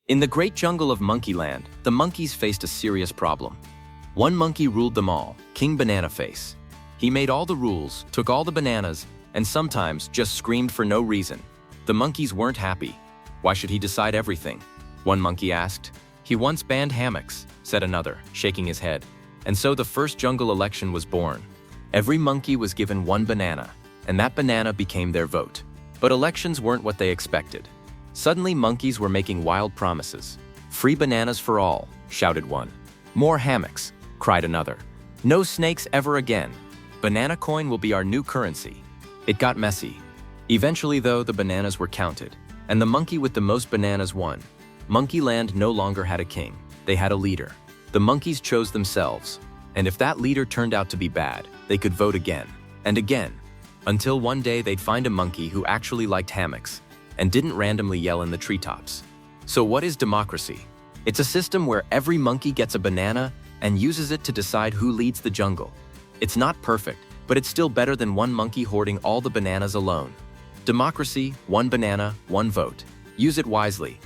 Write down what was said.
In the great jungle of Monkeyland, the monkeys faced a serious problem. One monkey ruled them all, King Banana Face. He made all the rules, took all the bananas, and sometimes just screamed for no reason. The monkeys weren't happy. Why should he decide everything? One monkey asked. He once banned hammocks, said another, shaking his head. And so the first jungle election was born. Every monkey was given one banana, and that banana became their vote. But elections weren't what they expected. Suddenly monkeys were making wild promises. Free bananas for all, shouted one. More hammocks, cried another. No snakes ever again. Banana coin will be our new currency. It got messy. Eventually though, the bananas were counted, and the monkey with the most bananas won. Monkeyland no longer had a king. They had a leader. The monkeys chose themselves, and if that leader turned out to be bad, they could vote again and again, until one day they'd find a monkey who actually liked hammocks and didn't randomly yell in the treetops. So what is democracy? It's a system where every monkey gets a banana and uses it to decide who leads the jungle. It's not perfect, but it's still better than one monkey hoarding all the bananas alone. Democracy, one banana, one vote. Use it wisely.